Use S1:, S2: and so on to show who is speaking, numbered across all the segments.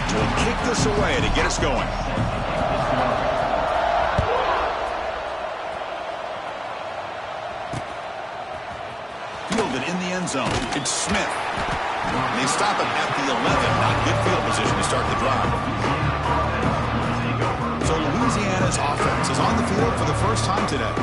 S1: So he'll kick this away to get us going. Fielded in the end zone. It's Smith. They stop him at the 11. Not good field position to start the drive. So Louisiana's offense is on the field for the first time today.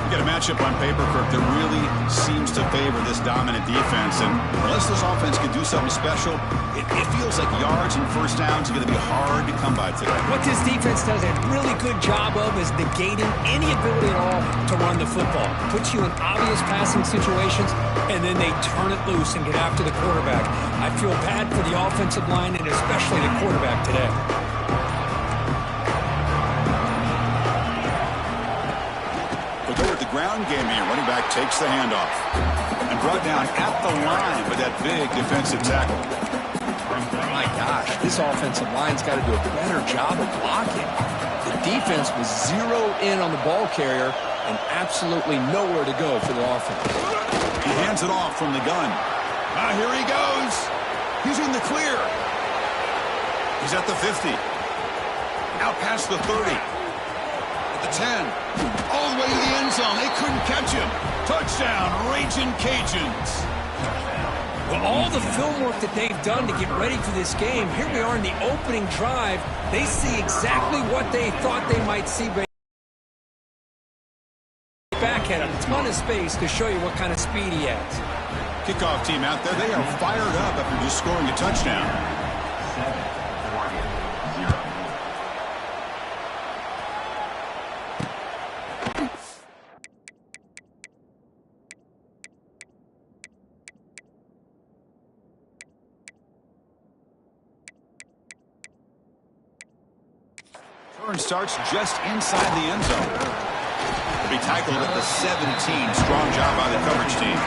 S1: You get a matchup on paper, Kirk, that really seems to favor this dominant defense. And unless this offense can do something special, it feels like yards and first downs are going to be hard to come by today.
S2: What this defense does a really good job of is negating any ability at all to run the football. Puts you in obvious passing situations, and then they turn it loose and get after the quarterback. I feel bad for the offensive line and especially the quarterback today.
S1: Ground game here. Running back takes the handoff and brought down at the line with that big defensive tackle.
S2: My gosh, this offensive line's got to do a better job of blocking. The defense was zeroed in on the ball carrier and absolutely nowhere to go for the offense.
S1: He hands it off from the gun. Here he goes. He's in the clear. He's at the 50. Out past the 30. At the 10. All the way to the end zone. They couldn't catch him. Touchdown, Raging Cajuns.
S2: Well, all the film work that they've done to get ready for this game, here we are in the opening drive. They see exactly what they thought they might see. Back at him, a ton of space to show you what kind of speed he has.
S1: Kickoff team out there, they are fired up after just scoring a touchdown. Turn starts just inside the end zone. He'll be tackled at the 17. Strong job by the coverage team.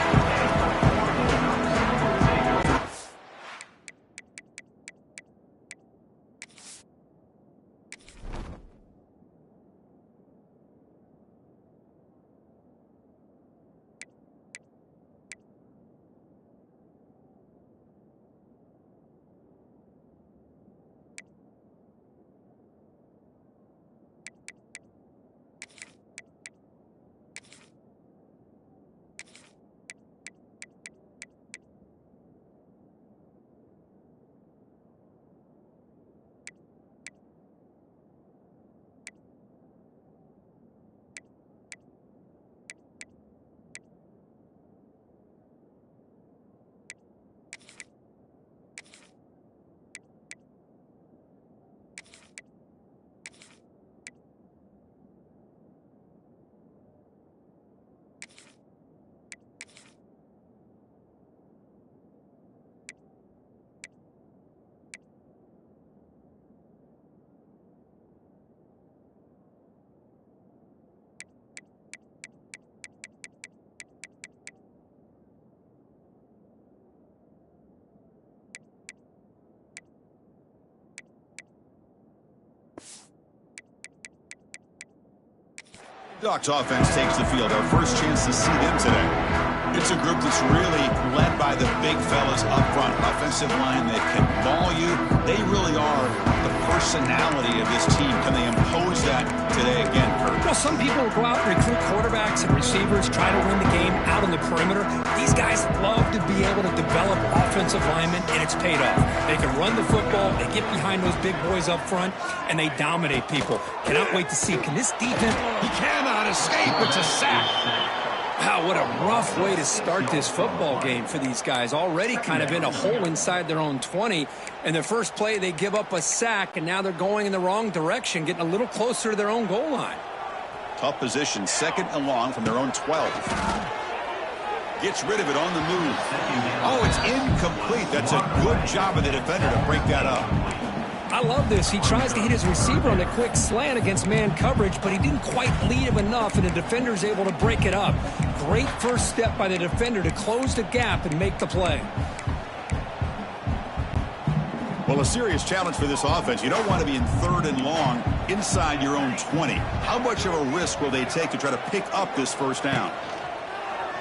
S1: Ducks offense takes the field. Our first chance to see them today. It's a group that's really led by the big fellas up front. Offensive line that can maul you. They really are the personality of this team. Can they impose that today again, Kurt?
S2: Well, some people will go out and recruit quarterbacks and receivers, try to win the game out on the perimeter. These guys love to be able to develop offensive linemen, and it's paid off. They can run the football, they get behind those big boys up front, and they dominate people. Cannot wait to see. Can this defense...
S1: He cannot escape. It's a sack.
S2: Wow, what a rough way to start this football game for these guys. Already kind of in a hole inside their own 20. And the first play, they give up a sack, and now they're going in the wrong direction, getting a little closer to their own goal line.
S1: Tough position, second and long from their own 12. Gets rid of it on the move. Oh, it's incomplete. That's a good job of the defender to break that up.
S2: I love this. He tries to hit his receiver on a quick slant against man coverage, but he didn't quite lead him enough, and the defender's able to break it up. Great first step by the defender to close the gap and make the play.
S1: Well, a serious challenge for this offense. You don't want to be in third and long inside your own 20. How much of a risk will they take to try to pick up this first down?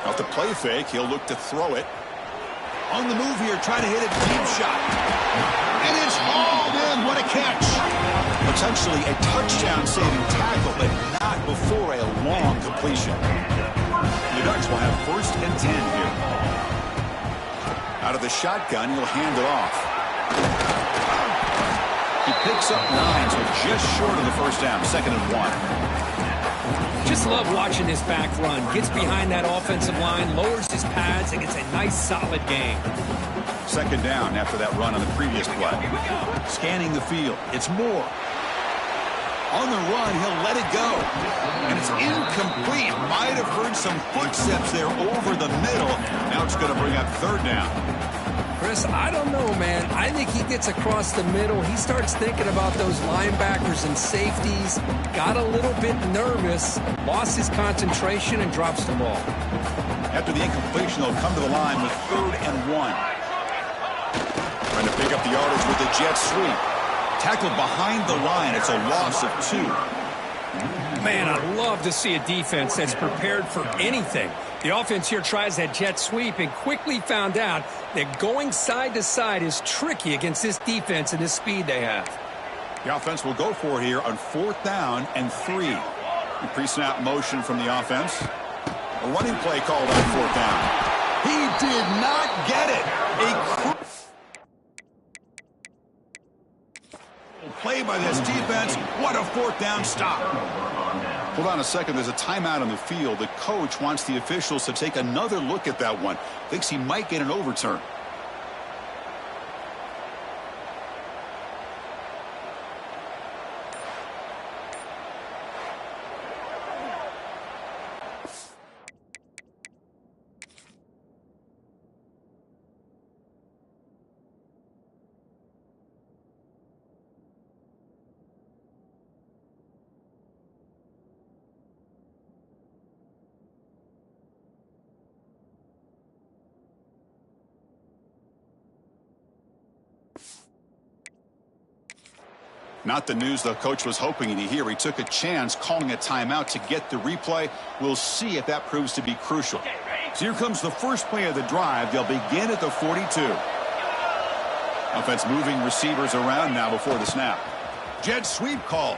S1: Off the play fake, he'll look to throw it. On the move here, trying to hit a deep shot. And it's hauled in catch. Potentially a touchdown-saving tackle, but not before a long completion. The Ducks will have 1st and 10 here. Out of the shotgun, he'll hand it off. He picks up 9, so just short of the 1st down, 2nd and 1.
S2: Just love watching this back run. Gets behind that offensive line, lowers his pads, and gets a nice, solid gain.
S1: 2nd down after that run on the previous play. Scanning the field. It's Moore. On the run, he'll let it go. And it's incomplete. Might have heard some footsteps there over the middle. Now it's going to bring up 3rd down.
S2: Chris, I don't know, man. I think he gets across the middle. He starts thinking about those linebackers and safeties. Got a little bit nervous. Lost his concentration and drops the ball.
S1: After the incompletion, they'll come to the line with 3rd and 1. Trying to pick up the yardage with the jet sweep. Tackled behind the line. It's a loss of 2.
S2: Man, I love to see a defense that's prepared for anything. The offense here tries that jet sweep and quickly found out that going side to side is tricky against this defense and this speed they have.
S1: The offense will go for it here on 4th down and 3. Pre-snap motion from the offense. A running play called on 4th down. He did not get it. A play by this defense. What a 4th down stop. Hold on a second. There's a timeout on the field. The coach wants the officials to take another look at that one. Thinks he might get an overturn. Not the news the coach was hoping to hear. He took a chance calling a timeout to get the replay. We'll see if that proves to be crucial. So here comes the first play of the drive. They'll begin at the 42. Offense moving receivers around now before the snap. Jet sweep call.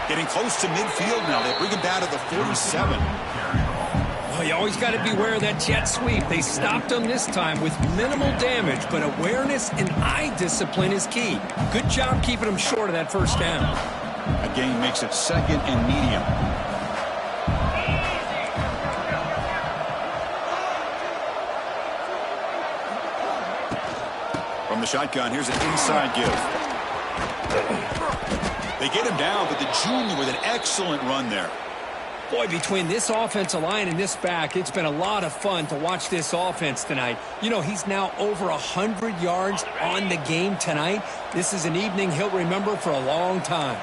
S1: Getting close to midfield now. They bring him down to the 47.
S2: Well, you always got to beware of that jet sweep. They stopped him this time with minimal damage, but awareness and eye discipline is key. Good job keeping him short of that 1st down.
S1: A gain makes it 2nd and medium. From the shotgun, here's an inside give. They get him down, but the junior with an excellent run there.
S2: Boy, between this offensive line and this back, it's been a lot of fun to watch this offense tonight. You know, he's now over 100 yards on the game tonight. This is an evening he'll remember for a long time.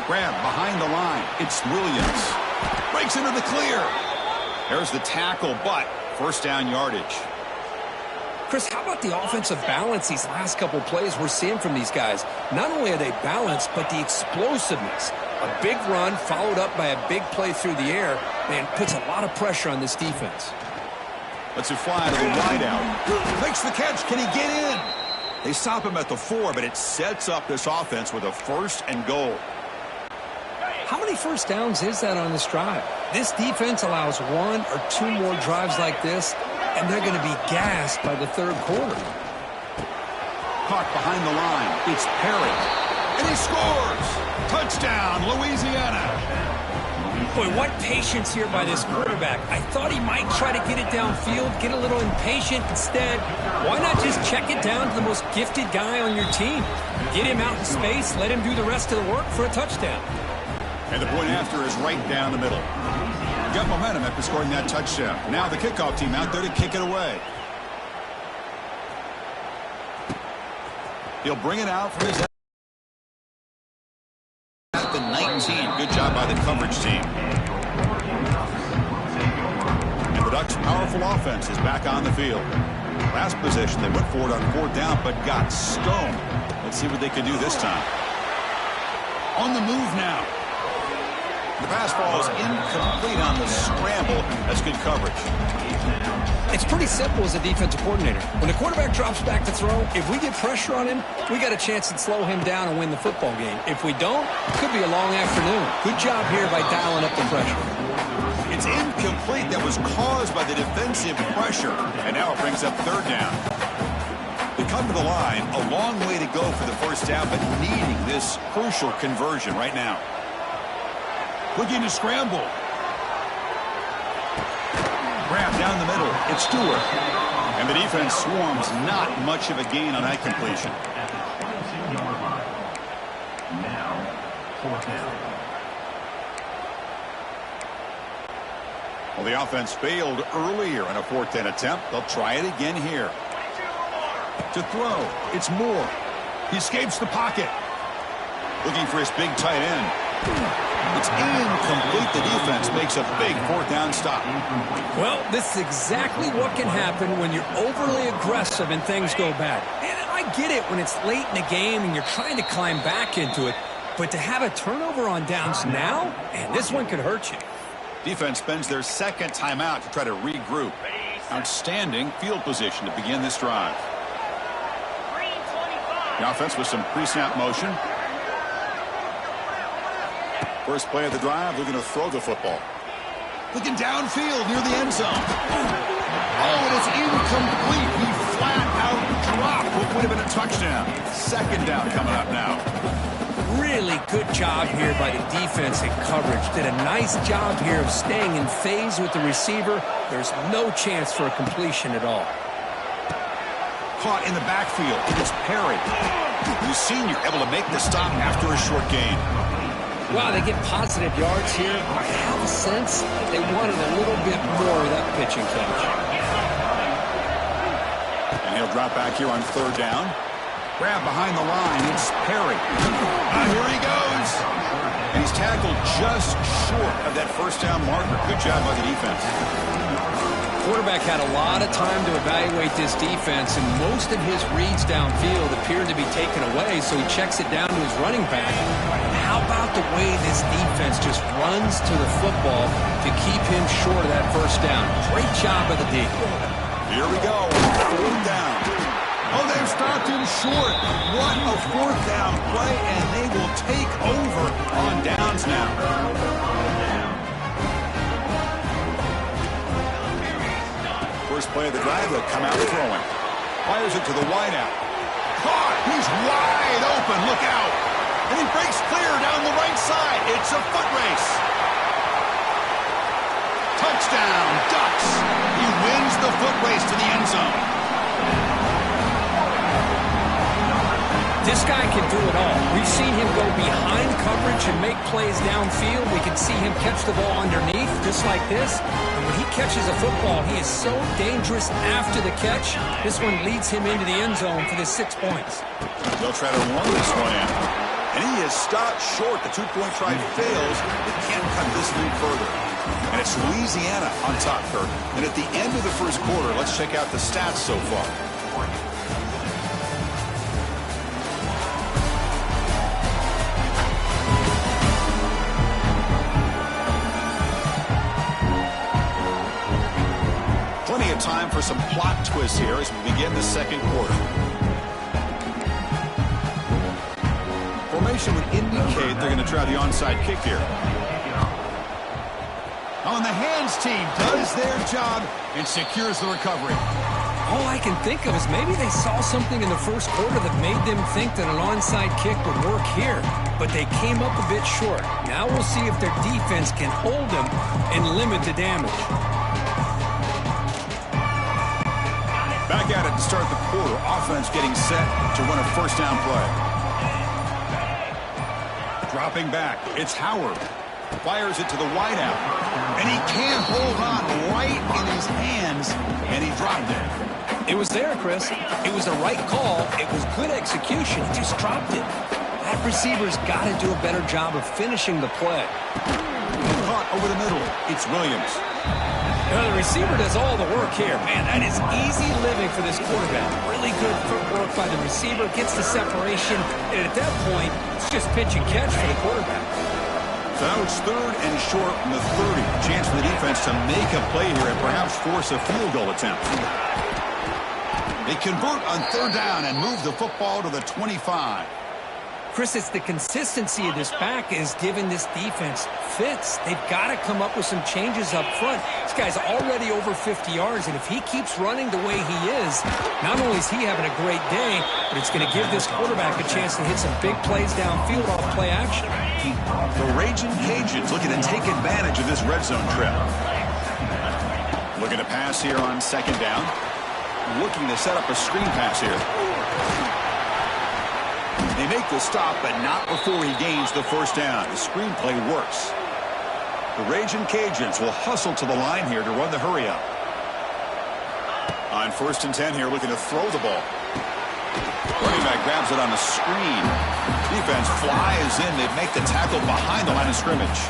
S1: Grab behind the line. It's Williams. Breaks into the clear. There's the tackle, but 1st down yardage.
S2: Chris, how about the offensive balance these last couple plays we're seeing from these guys? Not only are they balanced, but the explosiveness. A big run followed up by a big play through the air, man, puts a lot of pressure on this defense.
S1: Lets it fly to the wide out. Makes the catch. Can he get in? They stop him at the 4, but it sets up this offense with a 1st and goal.
S2: How many 1st downs is that on this drive? This defense allows 1 or 2 more drives like this, and they're going to be gassed by the 3rd quarter.
S1: Caught behind the line. It's Perry. And he scores! Touchdown, Louisiana!
S2: Boy, what patience here by this quarterback. I thought he might try to get it downfield, get a little impatient. Instead, why not just check it down to the most gifted guy on your team? Get him out in space, let him do the rest of the work for a touchdown.
S1: And the point after is right down the middle. Got momentum after scoring that touchdown. Now the kickoff team out there to kick it away. He'll bring it out from his at the 19. Good job by the coverage team. And the Ducks' powerful offense is back on the field. Last possession, they went for it on 4th down, but got stoned. Let's see what they can do this time. On the move now. The pass ball is incomplete on the scramble. That's good coverage.
S2: It's pretty simple as a defensive coordinator. When the quarterback drops back to throw, if we get pressure on him, we got a chance to slow him down and win the football game. If we don't, it could be a long afternoon. Good job here by dialing up the pressure.
S1: It's incomplete. That was caused by the defensive pressure. And now it brings up third down. They come to the line, a long way to go for the first down, but needing this crucial conversion right now. Looking to scramble. Grab down the middle. It's Stewart. And the defense swarms. Not much of a gain on that completion.
S3: Now, fourth down.
S1: Well, the offense failed earlier in a fourth down attempt. They'll try it again here. To throw. It's Moore. He escapes the pocket. Looking for his big tight end. It's incomplete. The defense makes a big fourth down stop.
S2: Well, this is exactly what can happen when you're overly aggressive and things go bad. And I get it when it's late in the game and you're trying to climb back into it. But to have a turnover on downs now, and this one could hurt you.
S1: Defense spends their second timeout to try to regroup. Outstanding field position to begin this drive. The offense with some pre-snap motion. First play of the drive, looking to throw the football. Looking downfield near the end zone. Oh, and it's incomplete. He flat out dropped what would have been a touchdown. Second down coming up now.
S2: Really good job here by the defense in coverage. Did a nice job here of staying in phase with the receiver. There's no chance for a completion at all.
S1: Caught in the backfield. It's Perry. The senior able to make the stop after a short gain.
S2: Wow, they get positive yards here. I have a sense that they wanted a little bit more of that pitch and catch.
S1: And he'll drop back here on third down. Grab behind the line. It's Perry. Here he goes. And he's tackled just short of that first down marker. Good job by the defense.
S2: Quarterback had a lot of time to evaluate this defense, and most of his reads downfield appeared to be taken away, so he checks it down to his running back. And how about the way this defense just runs to the football to keep him short of that first down? Great job by the D.
S1: Here we go. Fourth down. Oh, they've stopped him short. What a fourth down play, and they will take over on downs now. First play of the drive, they'll come out throwing. Fires it to the wideout. Caught! He's wide open. Look out! And he breaks clear down the right side. It's a foot race. Touchdown, Ducks. He wins the foot race to the end zone.
S2: This guy can do it all. We've seen him go behind coverage and make plays downfield. We can see him catch the ball underneath, just like this. And when he catches a football, he is so dangerous after the catch. This one leads him into the end zone for the 6 points.
S1: They'll try to run this one in. And he is stopped short. The two-point try fails. They can't cut this lead further. And it's Louisiana on top, Kirk. And at the end of the first quarter, let's check out the stats so far. Plenty of time for some plot twists here as we begin the second quarter. Formation would indicate they're going to try the onside kick here. On the hands team does their job and secures the recovery.
S2: All I can think of is maybe they saw something in the first quarter that made them think that an onside kick would work here. But they came up a bit short. Now we'll see if their defense can hold them and limit the damage.
S1: Back at it to start the quarter. Offense getting set to run a first down play. Dropping back. It's Howard. Fires it to the wideout. And he can't hold on right in his hands. And he dropped it.
S2: It was there, Chris. It was the right call. It was good execution. He just dropped it. That receiver's got to do a better job of finishing the play.
S1: Caught over the middle. It's Williams.
S2: The receiver does all the work here. Man, that is easy living for this quarterback. Really good footwork by the receiver. Gets the separation. And at that point, It's just pitch and catch for the quarterback.
S1: So now it's 3rd and short from the 30. Chance for the defense to make a play here and perhaps force a field goal attempt. They convert on 3rd down and move the football to the 25.
S2: Chris, it's the consistency of this back is giving this defense fits. They've got to come up with some changes up front. This guy's already over 50 yards, and if he keeps running the way he is, not only is he having a great day, but it's going to give this quarterback a chance to hit some big plays downfield off play action.
S1: The Raging Cajuns looking to take advantage of this red zone trip. Looking to pass here on 2nd down. Looking to set up a screen pass here. They make the stop, but not before he gains the 1st down. The screenplay works. The Raging Cajuns will hustle to the line here to run the hurry up. On 1st and 10 here, looking to throw the ball. Running back grabs it on the screen. Defense flies in. They make the tackle behind the line of scrimmage.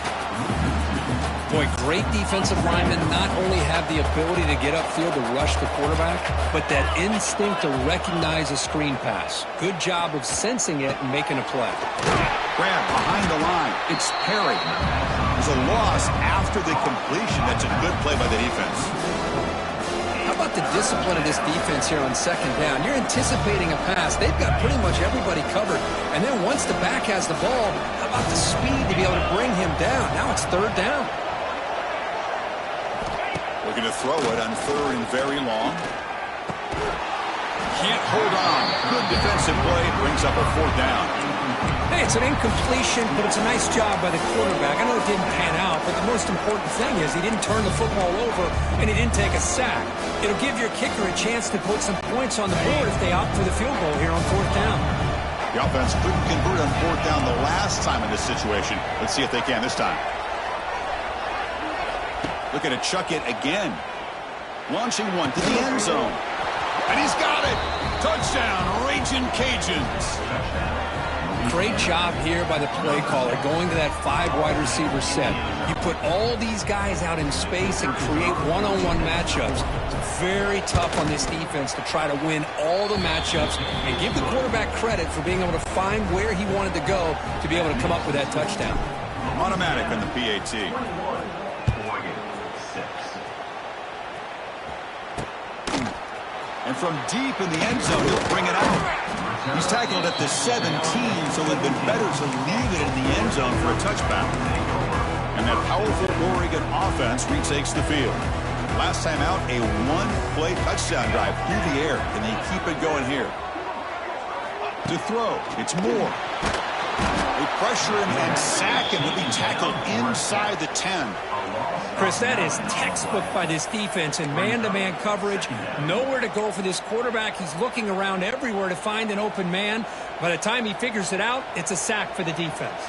S2: Boy, great defensive linemen not only have the ability to get upfield to rush the quarterback, but that instinct to recognize a screen pass. Good job of sensing it and making a play.
S1: Grab behind the line. It's Perry. There's a loss after the completion. That's a good play by the defense.
S2: How about the discipline of this defense here on 2nd down? You're anticipating a pass. They've got pretty much everybody covered. And then once the back has the ball, how about the speed to be able to bring him down? Now it's 3rd down.
S1: Looking to throw it on 3rd and very long. Can't hold on. Good defensive play. Brings up a 4th down.
S2: Hey, it's an incompletion, but it's a nice job by the quarterback. I know it didn't pan out, but the most important thing is he didn't turn the football over and he didn't take a sack. It'll give your kicker a chance to put some points on the board if they opt for the field goal here on 4th down.
S1: The offense couldn't convert on 4th down the last time in this situation. Let's see if they can this time. Looking to chuck it again. Launching one to the end zone. And he's got it. Touchdown, Raging Cajuns.
S2: Great job here by the play caller going to that 5 wide receiver set. You put all these guys out in space and create one-on-one matchups. It's very tough on this defense to try to win all the matchups and give the quarterback credit for being able to find where he wanted to go to be able to come up with that touchdown.
S1: Automatic on the PAT. And from deep in the end zone, he'll bring it out. He's tackled at the 17, so it would have been better to leave it in the end zone for a touchdown. And that powerful Oregon offense retakes the field. Last time out, a 1-play touchdown drive through the air, and they keep it going here. To throw, it's Moore. They pressure him and sack him. He'll be tackled inside the 10.
S2: Chris, that is textbook by this defense in man-to-man coverage. Nowhere to go for this quarterback. He's looking around everywhere to find an open man. By the time he figures it out, it's a sack for the defense.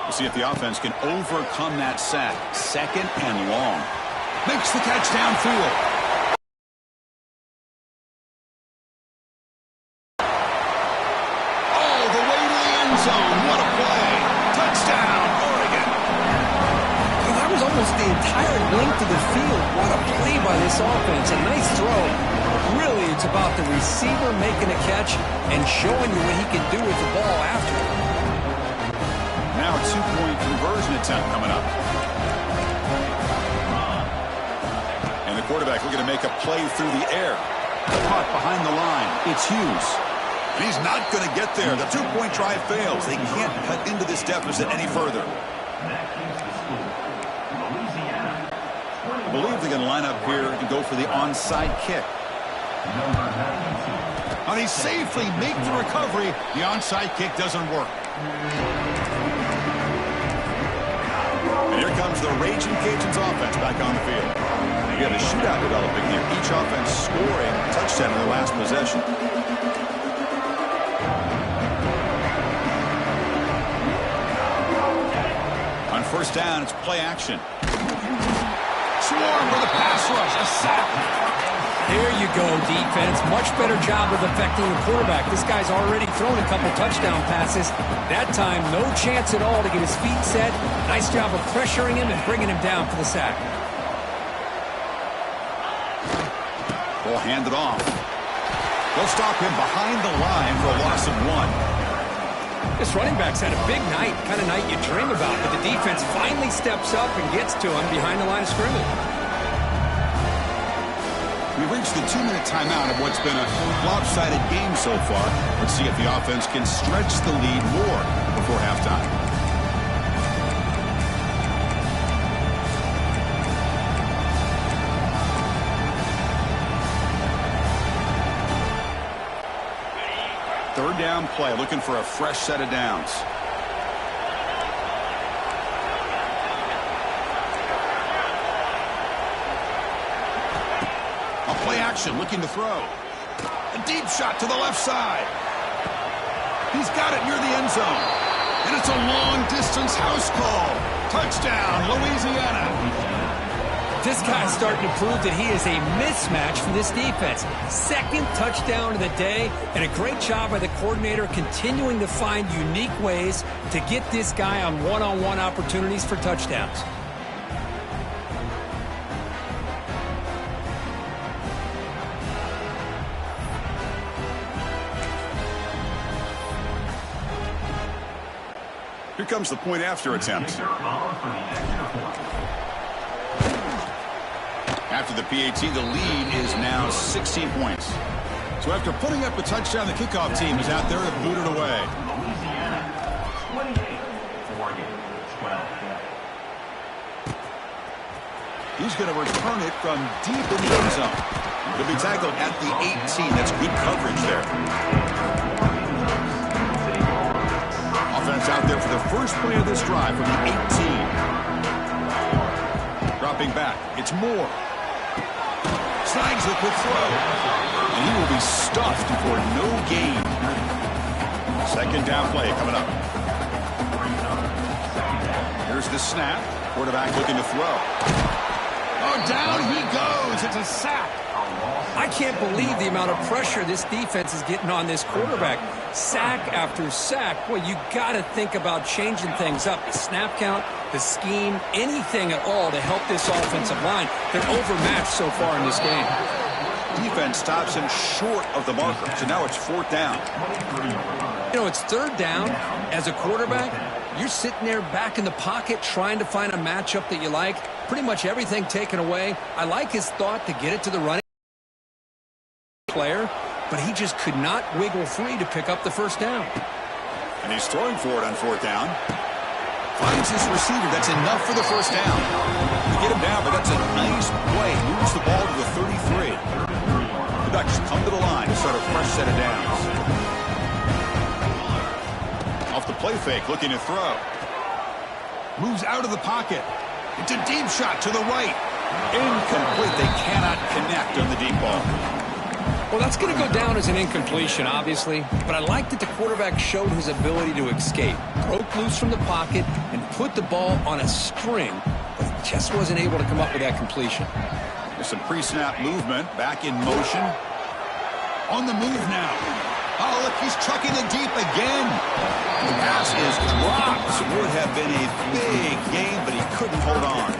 S1: We'll see if the offense can overcome that sack. 2nd and long. Makes the catch downfield. All the way to the end zone. What a play. Touchdown, Oregon.
S2: That was almost the entire length of the field. What a play by this offense. A nice throw. Really, it's about the receiver making a catch and showing you what he can do with the ball after it.
S1: Now a 2-point conversion attempt coming up. And the quarterback looking to make a play through the air. Caught behind the line. It's Hughes. And he's not going to get there. The 2-point try fails. They can't cut into this deficit any further. I believe they're going to line up here and go for the onside kick. And he safely make the recovery. The onside kick doesn't work. And here comes the Raging Cajuns offense back on the field. You got a shootout developing here. Each offense scoring a touchdown in their last possession. On 1st down, it's play action. Swarm for the pass rush. A sack.
S2: There you go, defense. Much better job of affecting the quarterback. This guy's already thrown a couple touchdown passes. That time, no chance at all to get his feet set. Nice job of pressuring him and bringing him down for the sack.
S1: Ball handed off. They'll stop him behind the line for a loss of 1.
S2: This running back's had a big night, kind of night you dream about, but the defense finally steps up and gets to him behind the line of scrimmage.
S1: We've reached the 2-minute timeout of what's been a lopsided game so far. Let's see if the offense can stretch the lead more before halftime. Third down play, looking for a fresh set of downs. Play action, looking to throw. A deep shot to the left side. He's got it near the end zone. And it's a long-distance house call. Touchdown, Louisiana.
S2: This guy's starting to prove that he is a mismatch for this defense. Second touchdown of the day, and a great job by the coordinator continuing to find unique ways to get this guy on one-on-one opportunities for touchdowns.
S1: Here comes the point after attempt. After the PAT, the lead is now 16 points. So after putting up a touchdown, the kickoff team is out there to boot it away. He's going to return it from deep in the end zone. He'll be tackled at the 18. That's good coverage there. Offense out there for the first play of this drive from the 18. Dropping back. It's Moore. Snags the quick throw. And he will be stuffed for no gain. Second down play coming up. Here's the snap. Quarterback looking to throw. Oh, down he goes. It's a sack.
S2: I can't believe the amount of pressure this defense is getting on this quarterback. Sack after sack. Well, you got to think about changing things up. The snap count, the scheme, anything at all to help this offensive line. They're overmatched so far in this game.
S1: Defense stops him short of the marker, so now it's fourth down.
S2: You know, it's third down. As a quarterback, you're sitting there back in the pocket trying to find a matchup that you like. Pretty much everything taken away. I like his thought to get it to the running player, but he just could not wiggle free to pick up the first down.
S1: And he's throwing for it on fourth down. Finds his receiver. That's enough for the first down. To get him down, but that's a nice play. Moves the ball to the 33. The Ducks come to the line to start a fresh set of downs. Off the play fake, looking to throw. Moves out of the pocket. It's a deep shot to the right. Incomplete. They cannot connect on the deep ball.
S2: Well, that's going to go down as an incompletion, obviously, but I like that the quarterback showed his ability to escape, broke loose from the pocket, and put the ball on a string, but he just wasn't able to come up with that completion.
S1: There's some pre-snap movement, back in motion. On the move now. Oh, look, he's chucking it deep again. The pass is dropped. Would have been a big game, but he couldn't hold on.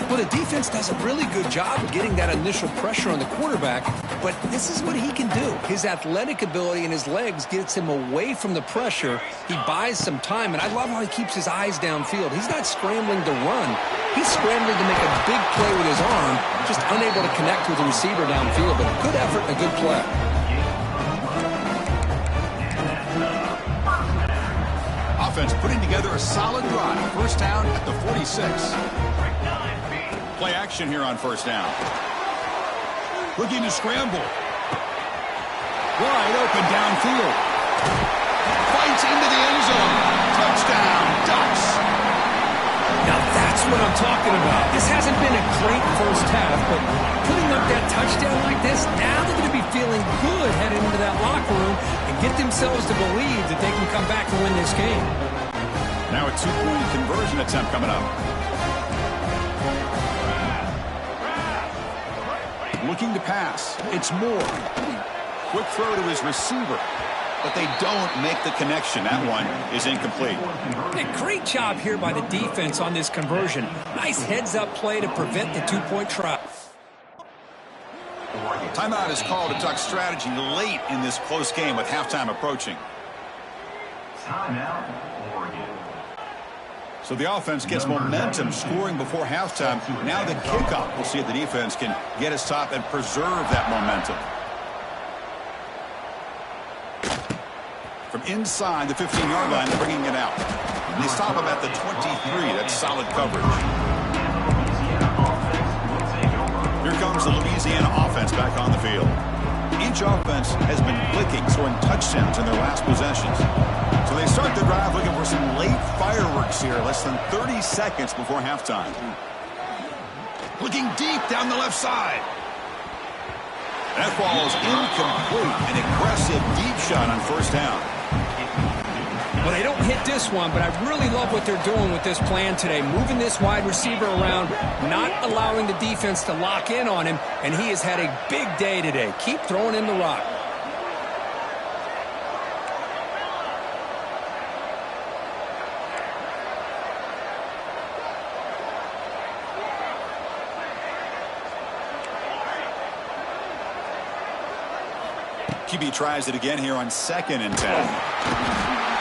S2: Well, the defense does a really good job of getting that initial pressure on the quarterback, but this is what he can do. His athletic ability and his legs gets him away from the pressure. He buys some time, and I love how he keeps his eyes downfield. He's not scrambling to run. He's scrambling to make a big play with his arm, just unable to connect with the receiver downfield, but a good effort and a good play.
S1: Offense putting together a solid drive. First down at the 46. Play action here on first down. Looking to scramble. Wide open downfield. Fights into the end zone. Touchdown, Ducks.
S2: Now that's what I'm talking about. This hasn't been a great first half, but putting up that touchdown like this, now they're going to be feeling good heading into that locker room and get themselves to believe that they can come back and win this game.
S1: Now a two-point conversion attempt coming up. Looking to pass. It's Moore. Quick throw to his receiver. But they don't make the connection. That one is incomplete.
S2: A great job here by the defense on this conversion. Nice heads-up play to prevent the two-point try.
S1: Timeout is called to Duck strategy late in this close game with halftime approaching.
S3: Timeout, Oregon.
S1: So the offense gets momentum scoring before halftime. Now the kickoff. We'll see if the defense can get a stop and preserve that momentum. From inside the 15-yard line, they're bringing it out. And they stop him at the 23. That's solid coverage. Here comes the Louisiana offense back on the field. Each offense has been clicking, scoring touchdowns in their last possessions. So they start the drive looking for some late fireworks here, less than 30 seconds before halftime. Looking deep down the left side. That ball is incomplete. An aggressive deep shot on first down.
S2: Well, they don't hit this one, but I really love what they're doing with this plan today. Moving this wide receiver around, not allowing the defense to lock in on him, and he has had a big day today. Keep throwing in the rock.
S1: QB tries it again here on 2nd and 10.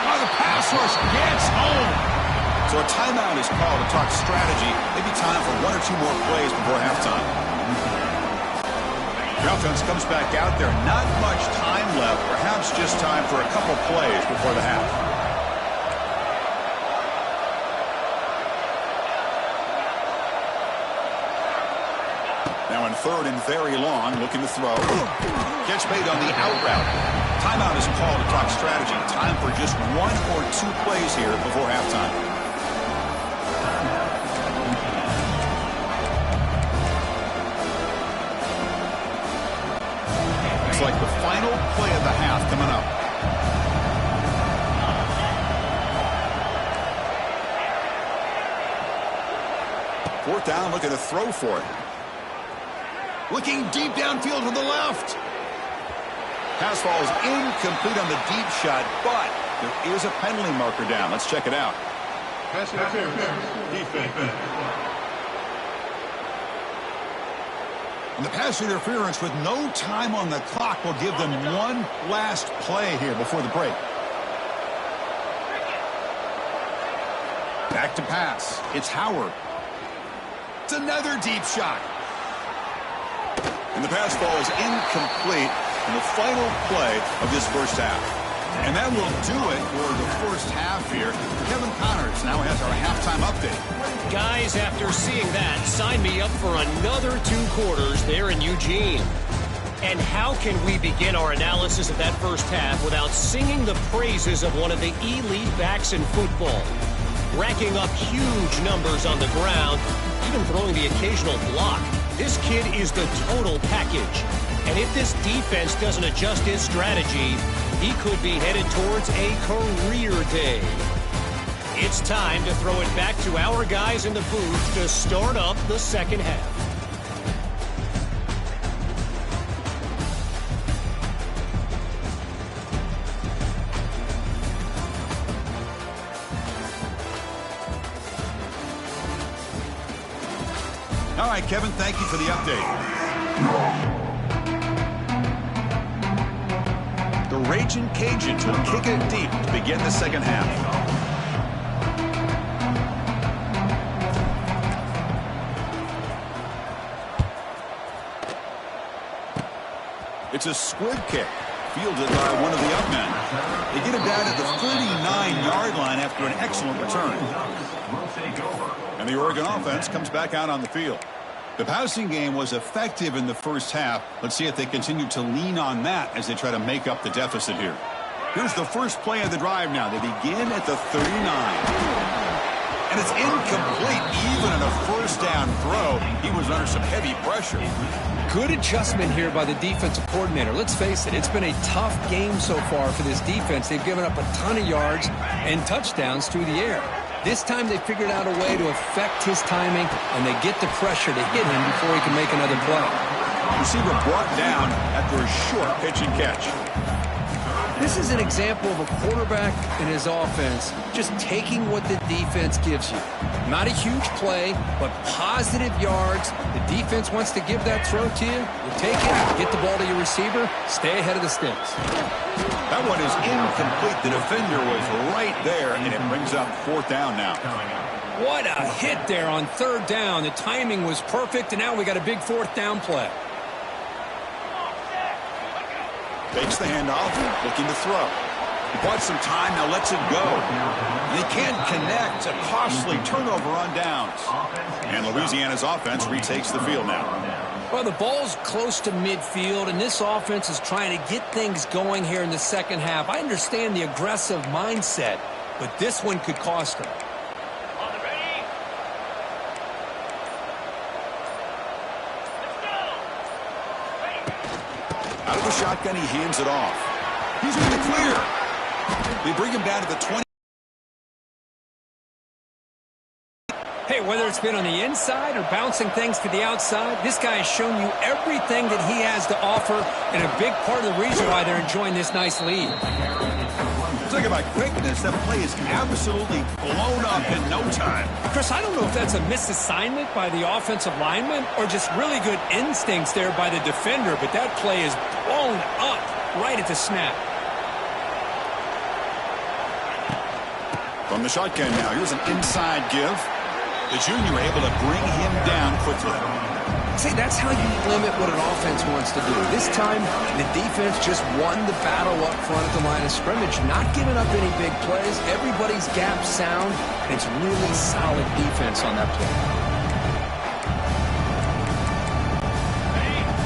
S1: Oh, the pass rush gets home. So a timeout is called to talk strategy. Maybe time for 1 or 2 more plays before halftime. The offense comes back out there. Not much time left. Perhaps just time for a couple plays before the half. Now in 3rd and very long, looking to throw. Catch made on the out route. Timeout is called to talk strategy. Time for just 1 or 2 plays here before halftime. Looks like the final play of the half coming up. Fourth down, looking to throw for it. Looking deep downfield to the left. Pass ball is incomplete on the deep shot, but there is a penalty marker down. Let's check it out.
S4: Pass interference. Defense.
S1: And the pass interference with no time on the clock will give them one last play here before the break. Back to pass. It's Howard. It's another deep shot. And the pass ball is incomplete in the final play of this first half. And that will do it for the first half here. Kevin Connors now has our halftime update.
S5: Guys, after seeing that, sign me up for another 2 quarters there in Eugene. And how can we begin our analysis of that first half without singing the praises of one of the elite backs in football? Racking up huge numbers on the ground, even throwing the occasional block. This kid is the total package. And if this defense doesn't adjust his strategy, he could be headed towards a career day. It's time to throw it back to our guys in the booth to start up the second half.
S1: All right, Kevin, thank you for the update. The Ragin' Cajuns will kick it deep to begin the second half. It's a squib kick, fielded by one of the up men. They get it down at the 39-yard line after an excellent return. And the Oregon offense comes back out on the field. The passing game was effective in the first half. Let's see if they continue to lean on that as they try to make up the deficit here. Here's the first play of the drive now. They begin at the 39. And it's incomplete. Even in a first down throw, he was under some heavy pressure.
S2: Good adjustment here by the defensive coordinator. Let's face it, it's been a tough game so far for this defense. They've given up a ton of yards and touchdowns through the air. This time they figured out a way to affect his timing, and they get the pressure to hit him before he can make another play.
S1: Receiver brought down after a short pitch and catch.
S2: This is an example of a quarterback and his offense just taking what the defense gives you. Not a huge play, but positive yards. The defense wants to give that throw to you. You take it, get the ball to your receiver, stay ahead of the sticks.
S1: That one is incomplete. The defender was right there, and it brings up 4th down now.
S2: What a hit there on 3rd down. The timing was perfect, and now we got a big 4th down play.
S1: Fakes the handoff, looking to throw. He bought some time, now lets it go. They can't connect. A costly turnover on downs. And Louisiana's offense retakes the field now.
S2: Well, the ball's close to midfield, and this offense is trying to get things going here in the second half. I understand the aggressive mindset, but this one could cost them.
S1: Out of the shotgun, he hands it off. He's in the clear. They bring him down to the 20.
S2: Hey, whether it's been on the inside or bouncing things to the outside, this guy has shown you everything that he has to offer, and a big part of the reason why they're enjoying this nice lead.
S1: Talk about quickness. That play is absolutely blown up in no time.
S2: Chris, I don't know if that's a misassignment by the offensive lineman or just really good instincts there by the defender, but that play is blown up right at the snap.
S1: From the shotgun now, here's an inside give. The junior able to bring him down quickly.
S2: See, that's how you limit what an offense wants to do. This time, the defense just won the battle up front at the line of scrimmage, not giving up any big plays. Everybody's gap sound, and it's really solid defense on that play.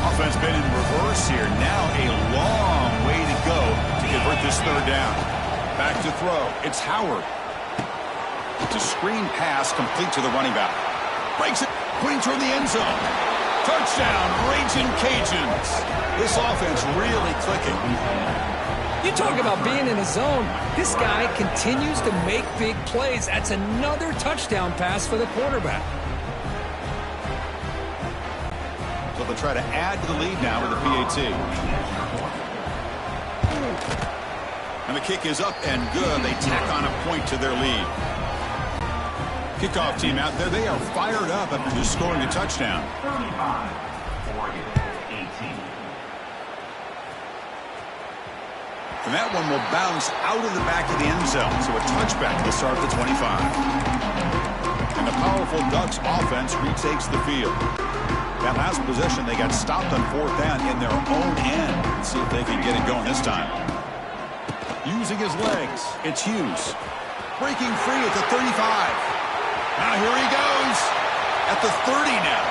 S1: Offense been in reverse here. Now a long way to go to convert this 3rd down. Back to throw. It's Howard. It's a screen pass complete to the running back. Breaks it, putting toward the end zone. Touchdown, Raging Cajuns. This offense really clicking.
S2: You talk about being in a zone. This guy continues to make big plays. That's another touchdown pass for the quarterback.
S1: So they'll try to add to the lead now with the PAT. And the kick is up and good. They tack on a point to their lead. Kickoff team out there. They are fired up after just scoring a touchdown.
S3: 35, Oregon, 18.
S1: And that one will bounce out of the back of the end zone. So a touchback to start the 25. And the powerful Ducks offense retakes the field. That last possession, they got stopped on 4th down in their own end. Let's see if they can get it going this time. Using his legs, it's Hughes. Breaking free at the 35. Now here he goes at the 30 now.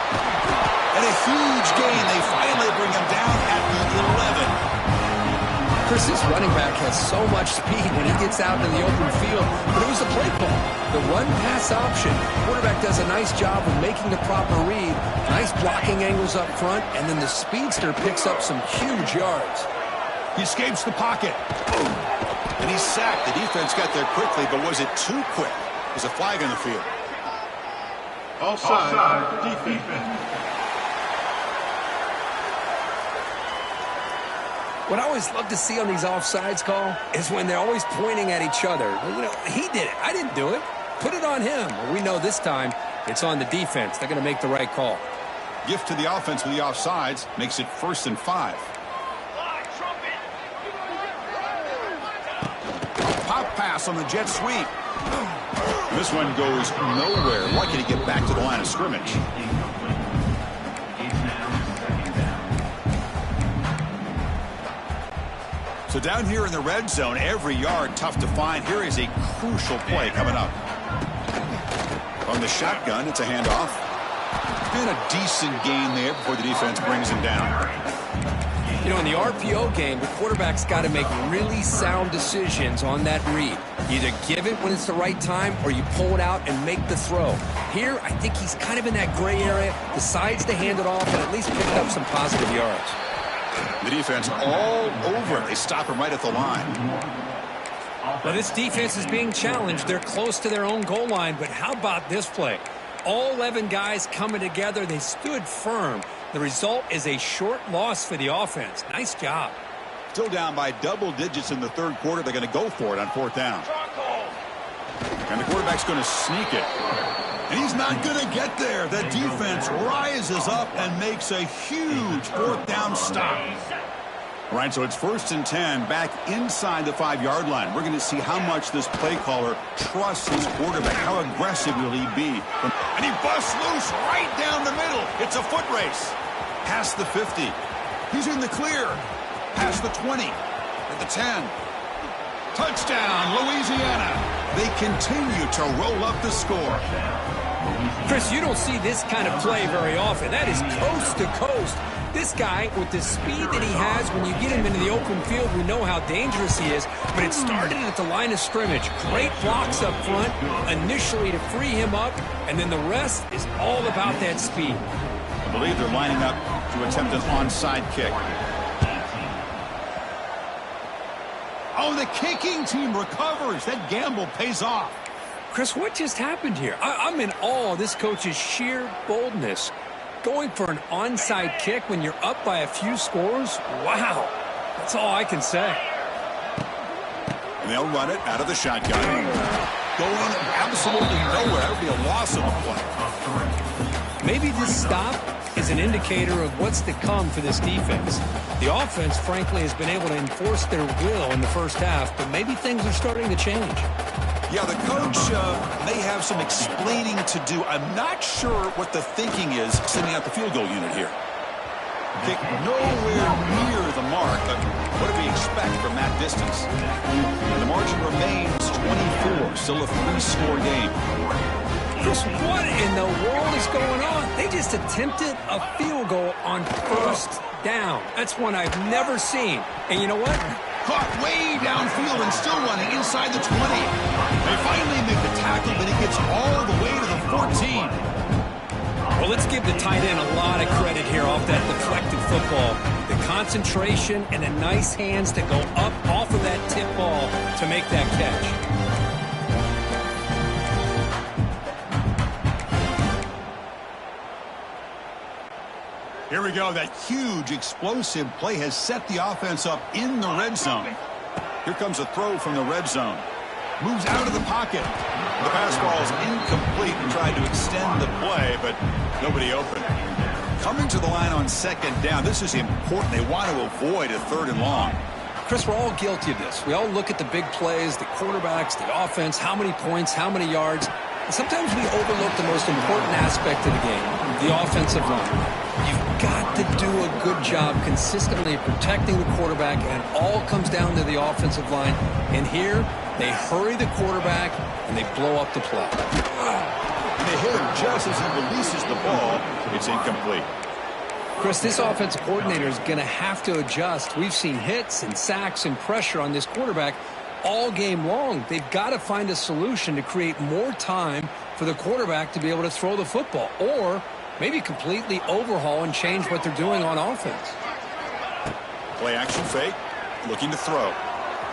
S1: And a huge gain. They finally bring him down at the 11.
S2: Chris, this running back has so much speed when he gets out in the open field, but it was a play call. The run-pass option. Quarterback does a nice job of making the proper read. Nice blocking angles up front, and then the speedster picks up some huge yards.
S1: He escapes the pocket. Boom. And he's sacked. The defense got there quickly, but was it too quick? There's a flag on the field.
S4: Offside, defense.
S2: What I always love to see on these offsides call is when they're always pointing at each other. You know, he did it. I didn't do it. Put it on him. Well, we know this time it's on the defense. They're going to make the right call.
S1: Gift to the offense with the offsides makes it 1st and 5. A pop pass on the jet sweep. This one goes nowhere. Why can he get back to the line of scrimmage? So down here in the red zone, every yard tough to find. Here is a crucial play coming up. On the shotgun, it's a handoff. And a decent gain there before the defense brings him down.
S2: You know, in the RPO game, the quarterback's got to make really sound decisions on that read. Either give it when it's the right time or you pull it out and make the throw. Here, I think he's kind of in that gray area, decides to hand it off and at least pick up some positive yards.
S1: The defense all over. They stop him right at the line.
S2: Well, this defense is being challenged. They're close to their own goal line, but how about this play? All 11 guys coming together. They stood firm. The result is a short loss for the offense. Nice job.
S1: Still down by double digits in the third quarter. They're going to go for it on fourth down. And the quarterback's going to sneak it. And he's not going to get there. The defense rises up and makes a huge fourth down stop. All right, so it's 1st and 10 back inside the 5-yard line. We're going to see how much this play caller trusts his quarterback. How aggressive will he be? And he busts loose right down the middle. It's a foot race. Past the 50. He's in the clear. Past the 20. At the 10. Touchdown, Louisiana. They continue to roll up the score.
S2: Chris, you don't see this kind of play very often. That is coast to coast. This guy, with the speed that he has, when you get him into the open field, we know how dangerous he is. But it started at the line of scrimmage. Great blocks up front, initially to free him up, and then the rest is all about that speed.
S1: I believe they're lining up to attempt an onside kick. Oh, the kicking team recovers. That gamble pays off.
S2: Chris, what just happened here? I'm in awe of this coach's sheer boldness. Going for an onside kick when you're up by a few scores? Wow. That's all I can say.
S1: And they'll run it out of the shotgun. Going absolutely nowhere. That would be a loss of the play.
S2: Maybe this stop is an indicator of what's to come for this defense. The offense, frankly, has been able to enforce their will in the first half, but maybe things are starting to change.
S1: Yeah, the coach may have some explaining to do. I'm not sure what the thinking is sending out the field goal unit here. Kick nowhere near the mark, but what do we expect from that distance? And the margin remains 24, still a 3-score game.
S2: Chris, what in the world is going on? They just attempted a field goal on first down. That's one I've never seen. And you know what?
S1: Caught way downfield and still running inside the 20. They finally make the tackle, but he gets all the way to the 14.
S2: Well, let's give the tight end a lot of credit here off that deflected football. The concentration and the nice hands to go up off of that tip ball to make that catch.
S1: Here we go. That huge, explosive play has set the offense up in the red zone. Here comes a throw from the red zone. Moves out of the pocket. The pass ball is incomplete and tried to extend the play, but nobody open. Coming to the line on second down. This is important. They want to avoid a 3rd and long.
S2: Chris, we're all guilty of this. We all look at the big plays, the quarterbacks, the offense, how many points, how many yards. And sometimes we overlook the most important aspect of the game, the offensive line. You've got to do a good job consistently protecting the quarterback, and it all comes down to the offensive line. And here, they hurry the quarterback, and they blow up the play.
S1: And they hit him just as he releases the ball. It's incomplete.
S2: Chris, this offensive coordinator is going to have to adjust. We've seen hits and sacks and pressure on this quarterback all game long. They've got to find a solution to create more time for the quarterback to be able to throw the football, or maybe completely overhaul and change what they're doing on offense.
S1: Play action fake. Looking to throw.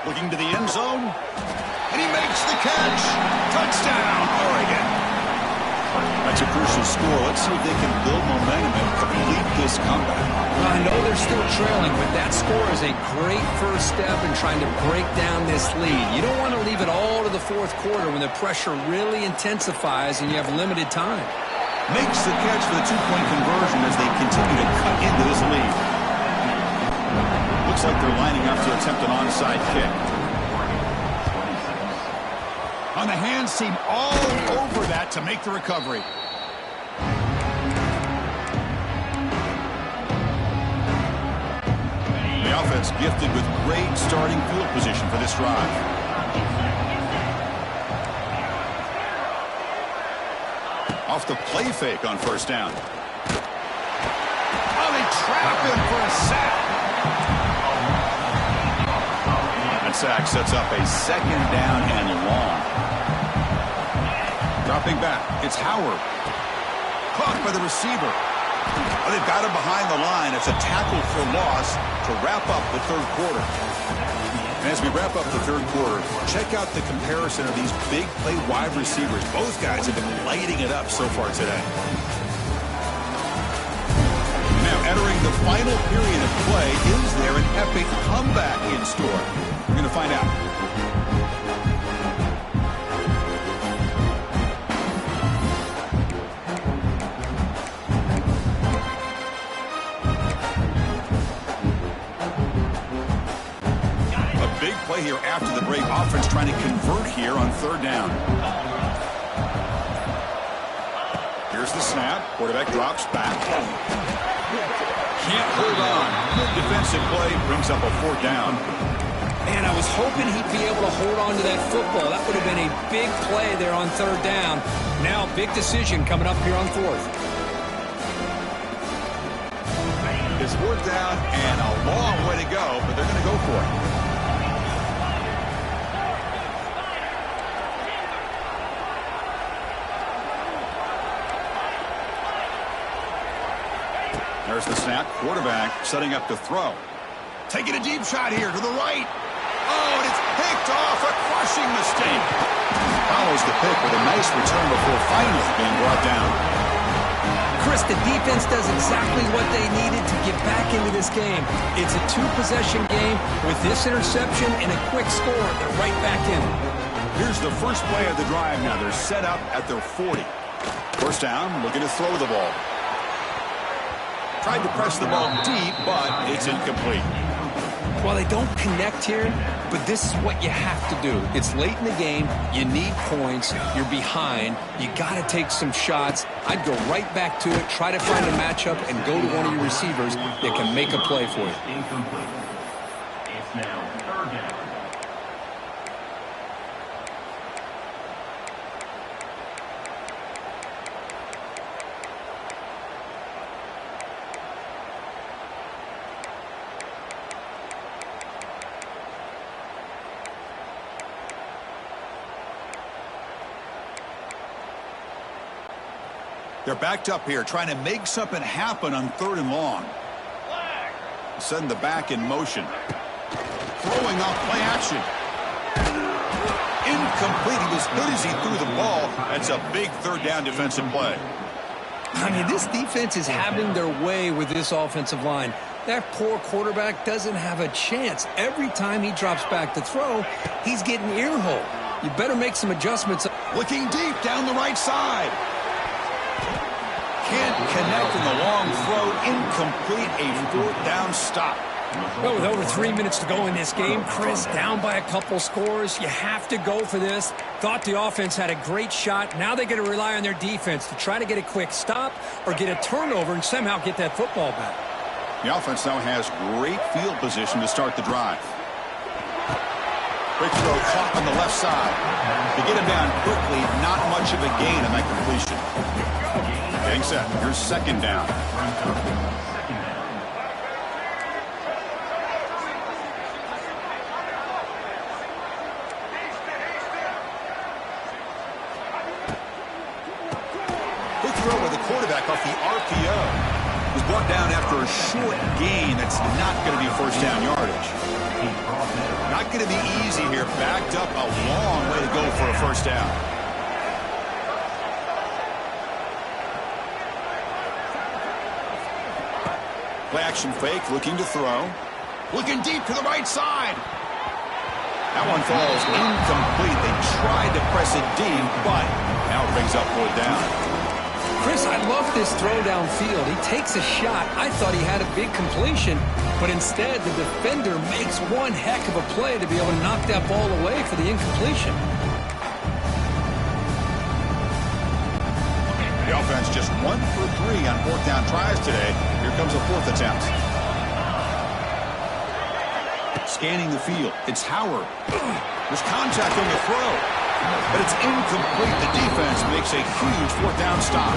S1: Looking to the end zone. And he makes the catch. Touchdown, Oregon. That's a crucial score. Let's see if they can build momentum and complete this comeback.
S2: Well, I know they're still trailing, but that score is a great first step in trying to break down this lead. You don't want to leave it all to the fourth quarter when the pressure really intensifies and you have limited time.
S1: Makes the catch for the 2-point conversion as they continue to cut into this lead. Looks like they're lining up to attempt an onside kick. On the hands team all over that to make the recovery. The offense gifted with great starting field position for this drive. Off the play fake on first down. Oh, they trap him for a sack. That sack sets up a 2nd down and long. Dropping back, it's Howard. Caught by the receiver. Oh, they've got him behind the line. It's a tackle for loss to wrap up the third quarter. And as we wrap up the third quarter, check out the comparison of these big play wide receivers. Both guys have been lighting it up so far today. Now Entering the final period of play, is there an epic comeback in store? We're going to find out. A big play here after the break. Offense trying to convert here on third down. Here's the snap. Quarterback drops back. Can't hold on. Good defensive play brings up a fourth down.
S2: Man, I was hoping he'd be able to hold on to that football. That would have been a big play there on third down. Now, big decision coming up here on fourth.
S1: It's fourth down and a long way to go, but they're going to go for it. There's the snap. Quarterback setting up to throw. Taking a deep shot here to the right. Oh, and it's picked off. A crushing mistake. Follows the pick with a nice return before finally being brought down.
S2: Chris, the defense does exactly what they needed to get back into this game. It's a two-possession game. With this interception and a quick score, they're right back in.
S1: Here's the first play of the drive now. They're set up at their 40. First down, looking to throw the ball. Tried to press the ball deep, but it's incomplete.
S2: Well, they don't connect here, but this is what you have to do. It's late in the game. You need points. You're behind. You got to take some shots. I'd go right back to it, try to find a matchup, and go to one of your receivers that can make a play for you.
S3: Incomplete. It's now third down.
S1: They're backed up here, trying to make something happen on third and long. Sending the back in motion. Throwing off play action. Incomplete. He was good as he threw the ball. That's a big third down defensive play.
S2: I mean, this defense is having their way with this offensive line. That poor quarterback doesn't have a chance. Every time he drops back to throw, he's getting ear-hole. You better make some adjustments.
S1: Looking deep down the right side. Can't connect in the long throw. Incomplete. A fourth down stop.
S2: Well, with over 3 minutes to go in this game, Chris, down by a couple scores, you have to go for this. Thought the offense had a great shot. Now they got to rely on their defense to try to get a quick stop or get a turnover and somehow get that football back.
S1: The offense now has great field position to start the drive. Quick throw caught on the left side. To get him down quickly, not much of a gain on that completion. Getting set. Here's second down. Quick throw with the quarterback off the RPO. Was brought down after a short gain. That's not going to be a first down yardage. Not going to be easy here. Backed up a long way to go for a first down. Play action fake, looking to throw. Looking deep to the right side. That one falls incomplete. They tried to press it deep, but now it brings up fourth down.
S2: Chris, I love this throw downfield. He takes a shot. I thought he had a big completion, but instead the defender makes one heck of a play to be able to knock that ball away for the incompletion.
S1: The offense just 1 for 3 on fourth down tries today. Here comes a fourth attempt. Scanning the field. It's Howard. There's contact on the throw, but it's incomplete. The defense makes a huge fourth down stop.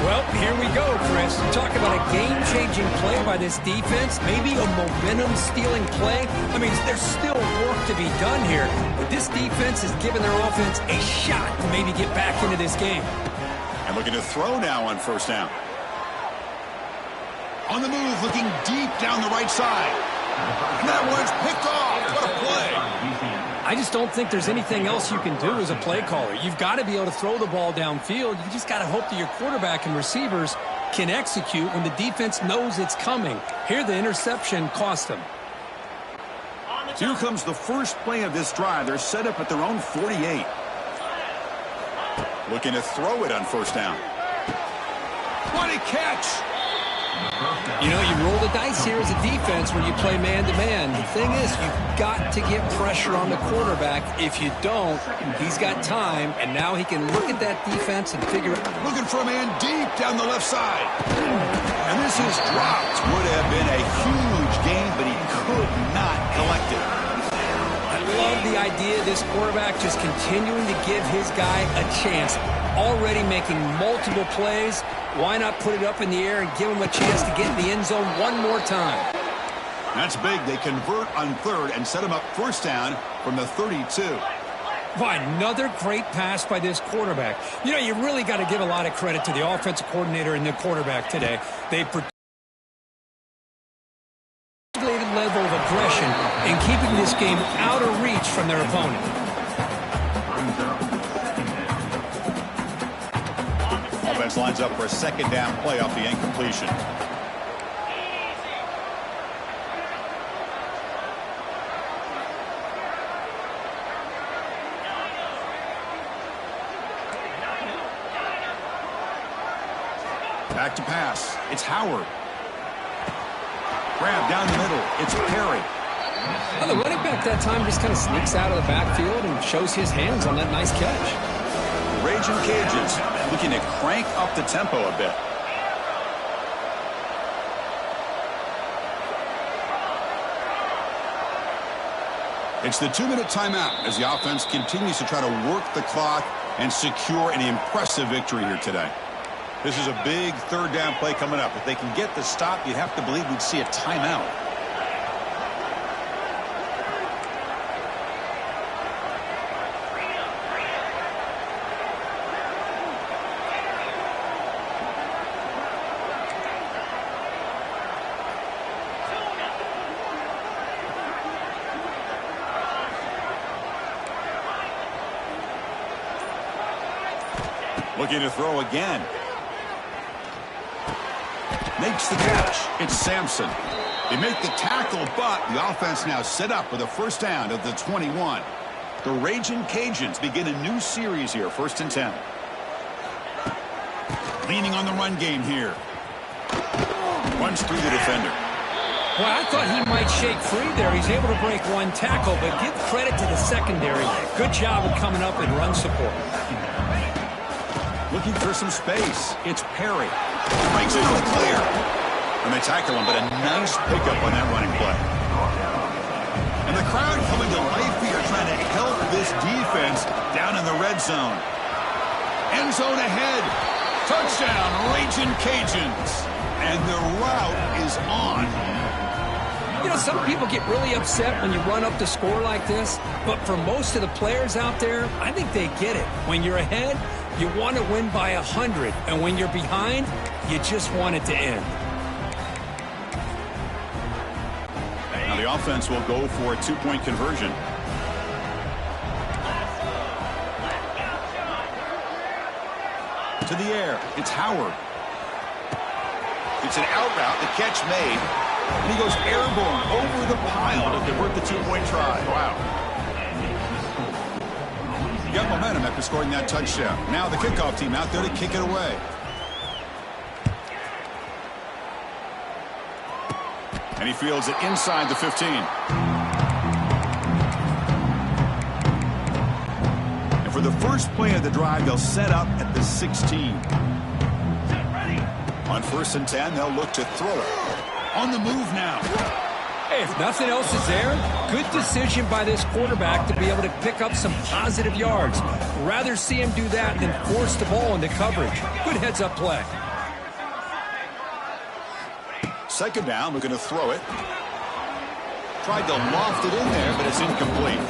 S2: Well, here we go, Chris. Talk about a game-changing play by this defense. Maybe a momentum-stealing play. I mean, there's still work to be done here, but this defense has given their offense a shot to maybe get back into this game.
S1: And looking to throw now on first down. On the move, looking deep down the right side. And that one's picked off. What a play.
S2: I just don't think there's anything else you can do as a play caller. You've got to be able to throw the ball downfield. You just got to hope that your quarterback and receivers can execute when the defense knows it's coming. Here, the interception cost them.
S1: Here comes the first play of this drive. They're set up at their own 48. Looking to throw it on first down. What a catch!
S2: You know, you roll the dice here as a defense when you play man-to-man. The thing is, you've got to get pressure on the quarterback. If you don't, he's got time, and now he can look at that defense and figure it out.
S1: Looking for a man deep down the left side. And this is dropped. Would have been a huge gain, but he could not collect it.
S2: I love the idea of this quarterback just continuing to give his guy a chance. Already making multiple plays. Why not put it up in the air and give him a chance to get in the end zone one more time?
S1: That's big. They convert on third and set him up first down from the 32.
S2: By another great pass by this quarterback. You know, you really got to give a lot of credit to the offensive coordinator and the quarterback today. They level of aggression in keeping this game out of reach from their opponent.
S1: Offense lines up for a second down play off the incompletion. Back to pass. It's Howard. Grab down the middle. It's Perry.
S2: Well, the running back that time just kind of sneaks out of the backfield and shows his hands on that nice catch.
S1: The Raging Cajuns looking to crank up the tempo a bit. It's the 2-minute timeout as the offense continues to try to work the clock and secure an impressive victory here today. This is a big third down play coming up. If they can get the stop, you'd have to believe we'd see a timeout. Looking to throw again. Makes the catch. It's Sampson. They make the tackle, but the offense now set up with a first down at the 21. The Raging Cajuns begin a new series here, 1st and 10. Leaning on the run game here. Runs through the defender.
S2: Well, I thought he might shake free there. He's able to break one tackle, but give credit to the secondary. Good job of coming up and run support.
S1: Looking for some space. It's Perry. Breaks into the clear. And they tackle him, but a nice pickup on that running play. And the crowd coming to life here trying to help this defense down in the red zone. End zone ahead. Touchdown, Raging Cajuns. And the route is on.
S2: You know, some people get really upset when you run up the score like this, but for most of the players out there, I think they get it. When you're ahead, you want to win by 100, and when you're behind, you just want it to end.
S1: Now the offense will go for a 2-point conversion. To the air, it's Howard. It's an out route, the catch made, and he goes airborne over the pile to convert the 2-point try. Wow. Got momentum after scoring that touchdown. Now the kickoff team out there to kick it away. And he fields it inside the 15. And for the first play of the drive, they'll set up at the 16. On 1st and 10, they'll look to throw it. On the move now.
S2: Hey, if nothing else is there, good decision by this quarterback to be able to pick up some positive yards. Rather see him do that than force the ball into coverage. Good heads-up play.
S1: 2nd down, looking to throw it. Tried to loft it in there, but it's incomplete.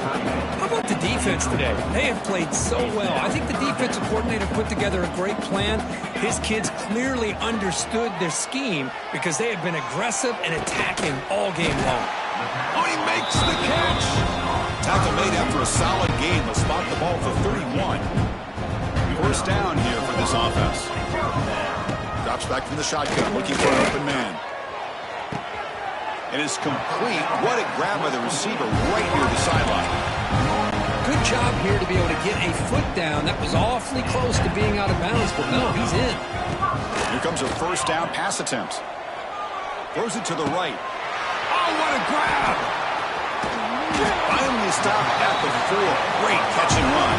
S2: How about the defense today? They have played so well. I think the defensive coordinator put together a great plan. His kids clearly understood their scheme because they have been aggressive and attacking all game long.
S1: Oh, he makes the catch. Tackle made after a solid game. They'll spot the ball for 31. First down here for this offense. Drops back from the shotgun, looking for an open man. It is complete. What a grab by the receiver right near the sideline.
S2: Good job here to be able to get a foot down. That was awfully close to being out of bounds, but no, he's in.
S1: Here comes a first down pass attempt. Throws it to the right. Oh, what a grab! Finally stopped at the 4. Great catch and run.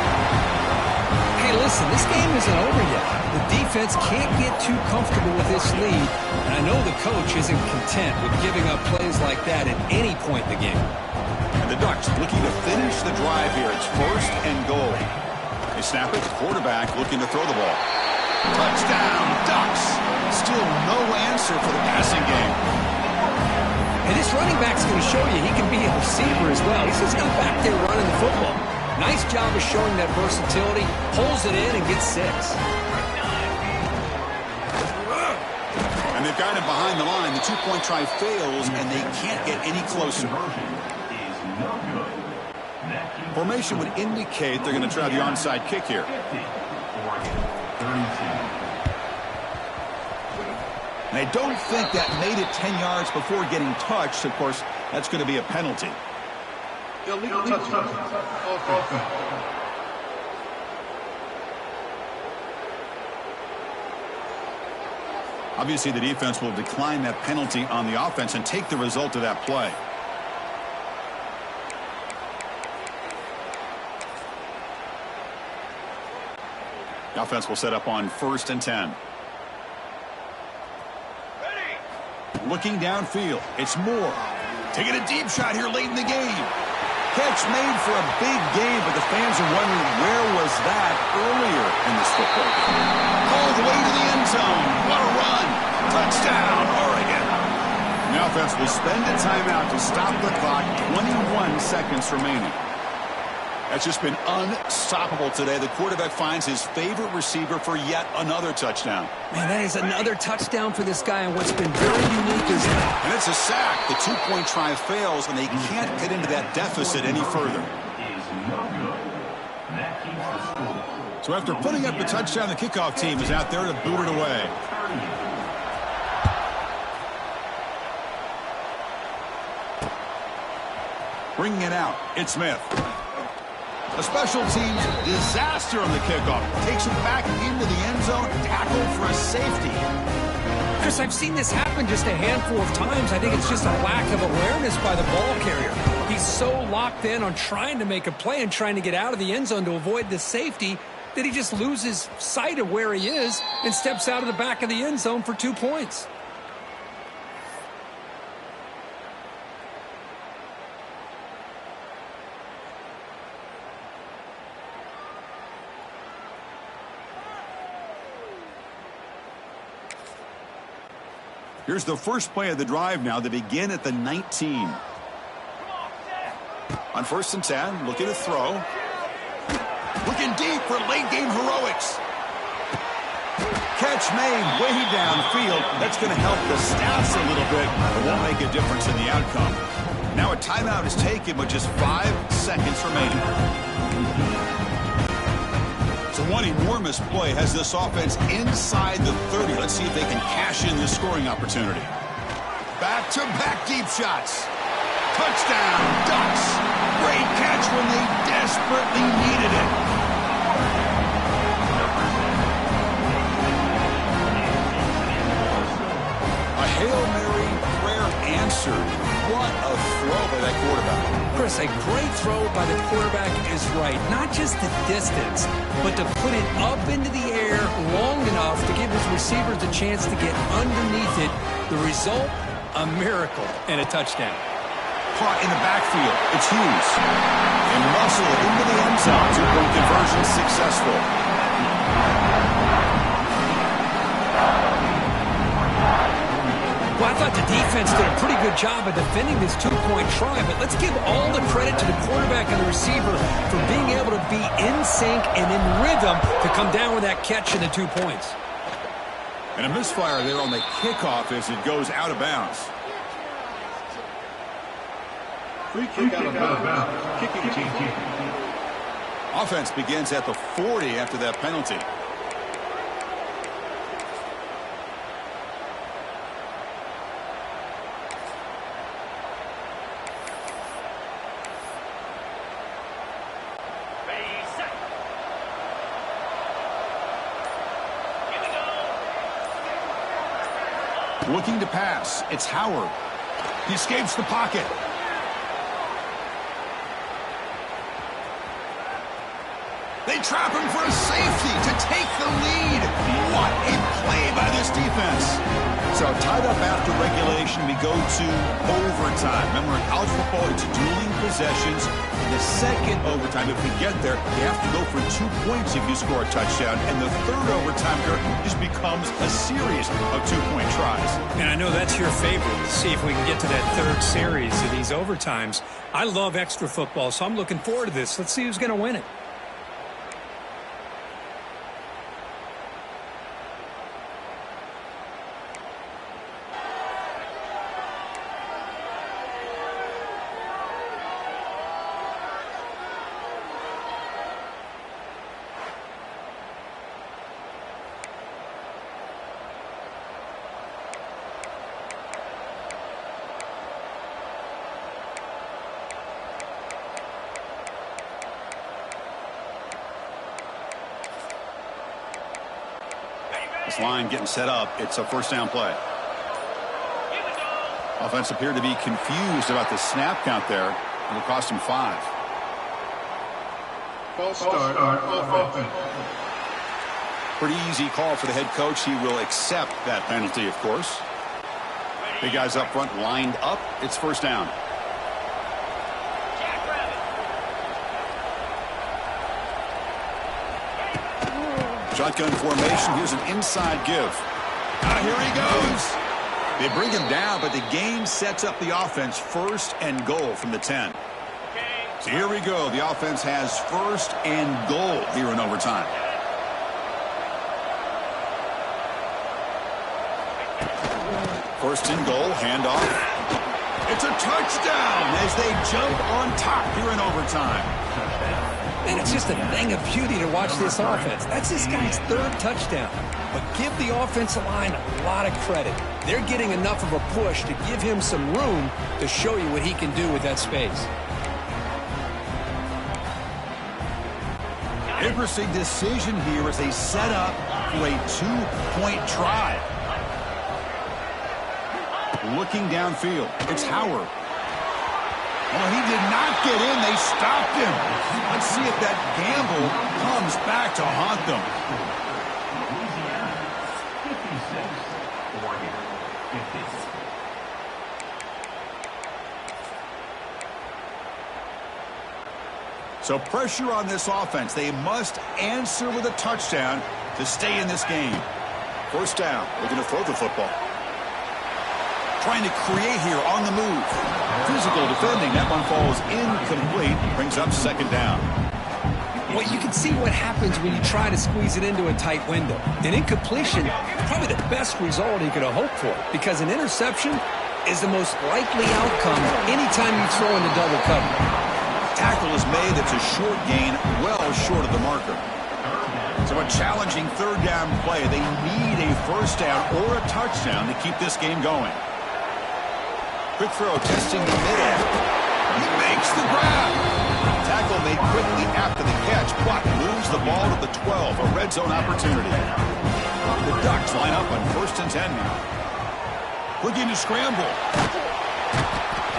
S2: Hey, listen, this game isn't over yet. The defense can't get too comfortable with this lead, and I know the coach isn't content with giving up plays like that at any point in the game.
S1: And the Ducks looking to finish the drive here. It's first and goal. They snap it. The quarterback looking to throw the ball. Touchdown, Ducks. Still no answer for the passing game.
S2: And this running back's going to show you he can be a receiver as well. He's just not back there running the football. Nice job of showing that versatility. Pulls it in and gets 6.
S1: And they've got him behind the line. The two-point try fails, and they can't get any closer. Formation would indicate they're going to try the onside kick here. And I don't think that made it 10 yards before getting touched. Of course, that's going to be a penalty.
S4: Illegal touchdown.
S1: Obviously, the defense will decline that penalty on the offense and take the result of that play. The offense will set up on 1st and 10. Looking downfield, it's Moore. Taking a deep shot here late in the game. Catch made for a big game, but the fans are wondering where was that earlier in this football game. All the way to the end zone. What a run. Touchdown, Oregon. The offense will spend a timeout to stop the clock. 21 seconds remaining. That's just been unstoppable today. The quarterback finds his favorite receiver for yet another touchdown.
S2: Man, that is another touchdown for this guy, and what's been very unique is that.
S1: And it's a sack. The two-point try fails, and they can't get into that deficit any further. So after putting up the touchdown, the kickoff team is out there to boot it away. Bringing it out, it's Smith. A special teams disaster on the kickoff. Takes it back into the end zone, tackled for a safety.
S2: Chris, I've seen this happen just a handful of times. I think it's just a lack of awareness by the ball carrier. He's so locked in on trying to make a play and trying to get out of the end zone to avoid the safety that he just loses sight of where he is and steps out of the back of the end zone for 2 points.
S1: Here's the first play of the drive now. They begin at the 19. On 1st and 10, looking to throw. Looking deep for late game heroics. Catch made way downfield. That's going to help the stats a little bit, but won't make a difference in the outcome. Now a timeout is taken with just 5 seconds remaining. So one enormous play has this offense inside the 30. Let's see if they can cash in this scoring opportunity. Back-to-back deep shots. Touchdown, Ducks. Great catch when they desperately needed it. A Hail Mary prayer answered. What a throw by that quarterback.
S2: Chris, a great throw by the quarterback is right. Not just the distance, but to put it up into the air long enough to give his receivers a chance to get underneath it. The result, a miracle and a touchdown.
S1: Caught in the backfield. It's Hughes. And muscle it into the end zone. Two-point conversion successful.
S2: Well, I thought the defense did a pretty good job of defending this two-point try, but let's give all the credit to the quarterback and the receiver for being able to be in sync and in rhythm to come down with that catch and the 2 points.
S1: And a misfire there on the kickoff as it goes out of bounds.
S4: Free kick out of bounds. Kicking team.
S1: Offense begins at the 40 after that penalty. Looking to pass. It's Howard. He escapes the pocket. They trap him for a safety to take the lead. What a play by this defense. So tied up after regulation, we go to overtime. Remember, in college football, it's dueling possessions. In the second overtime, if we get there, you have to go for 2 points if you score a touchdown. And the third overtime here just becomes a series of 2-point tries.
S2: And I know that's your favorite. See if we can get to that third series of these overtimes. I love extra football, so I'm looking forward to this. Let's see who's going to win it.
S1: This line getting set up. It's a first down play. Offense appeared to be confused about the snap count there. It'll cost him 5.
S4: False start on offense.
S1: Pretty easy call for the head coach. He will accept that penalty, of course. Big guys up front lined up. It's first down. Shotgun formation. Here's an inside give. Here he goes. They bring him down, but the game sets up the offense first and goal from the 10. So here we go. The offense has first and goal here in overtime. First and goal, handoff. It's a touchdown as they jump on top here in overtime.
S2: And it's just a thing of beauty to watch this offense. That's this guy's third touchdown. But give the offensive line a lot of credit. They're getting enough of a push to give him some room to show you what he can do with that space.
S1: Interesting decision here as they set up for a 2-point try. Looking downfield, it's Howard. Well, he did not get in. They stopped him. Let's see if that gamble comes back to haunt them.
S3: 56, Oregon, 50.
S1: So pressure on this offense. They must answer with a touchdown to stay in this game. First down. Looking to throw the football. Trying to create here on the move. Physical defending. That one falls incomplete. Brings up second down.
S2: Well, you can see what happens when you try to squeeze it into a tight window. An incompletion, probably the best result he could have hoped for, because an interception is the most likely outcome anytime you throw into double cover.
S1: Tackle is made. That's a short gain, well short of the marker. So a challenging third down play. They need a first down or a touchdown to keep this game going. Quick throw, testing the middle. He makes the grab. Tackle made quickly after the catch, but moves the ball to the 12. A red zone opportunity. The Ducks line up on 1st and 10 now. Looking to scramble.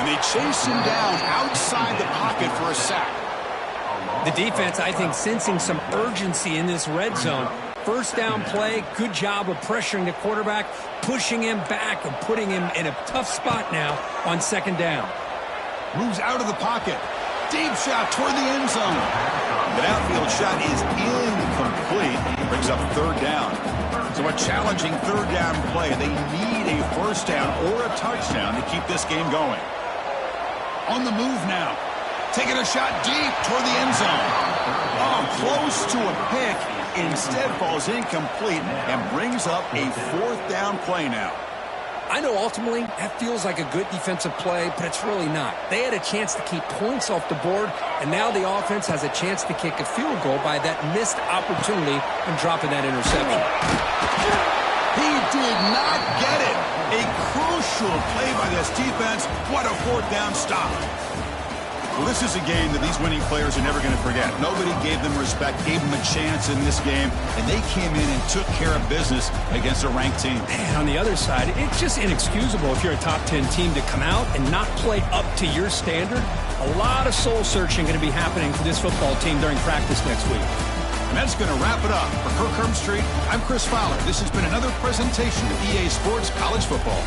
S1: And they chase him down outside the pocket for a sack.
S2: The defense, I think, sensing some urgency in this red zone. First down play, good job of pressuring the quarterback, pushing him back and putting him in a tough spot now on second down.
S1: Moves out of the pocket. Deep shot toward the end zone. The outfield shot is incomplete. Brings up third down. So a challenging third down play. They need a first down or a touchdown to keep this game going. On the move now. Taking a shot deep toward the end zone. Oh, close to a pick. Instead falls incomplete and brings up a fourth down play now.
S2: I know ultimately that feels like a good defensive play, but it's really not. They had a chance to keep points off the board, and now the offense has a chance to kick a field goal by that missed opportunity and dropping that interception.
S1: He did not get it. A crucial play by this defense. What a fourth down stop. Well, this is a game that these winning players are never going to forget. Nobody gave them respect, gave them a chance in this game, and they came in and took care of business against a ranked team.
S2: And on the other side, it's just inexcusable if you're a top 10 team to come out and not play up to your standard. A lot of soul-searching going to be happening for this football team during practice next week.
S1: And that's going to wrap it up. For Kirk Herbstreit, I'm Chris Fowler. This has been another presentation of EA Sports College Football.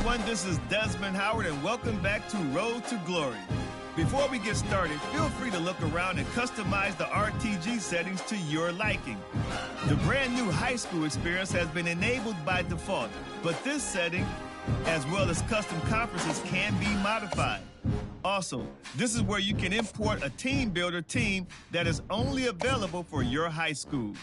S6: everyone, this is Desmond Howard, and welcome back to Road to Glory. Before we get started, feel free to look around and customize the RTG settings to your liking. The brand new high school experience has been enabled by default, but this setting, as well as custom conferences, can be modified. Also, this is where you can import a team builder team that is only available for your high school.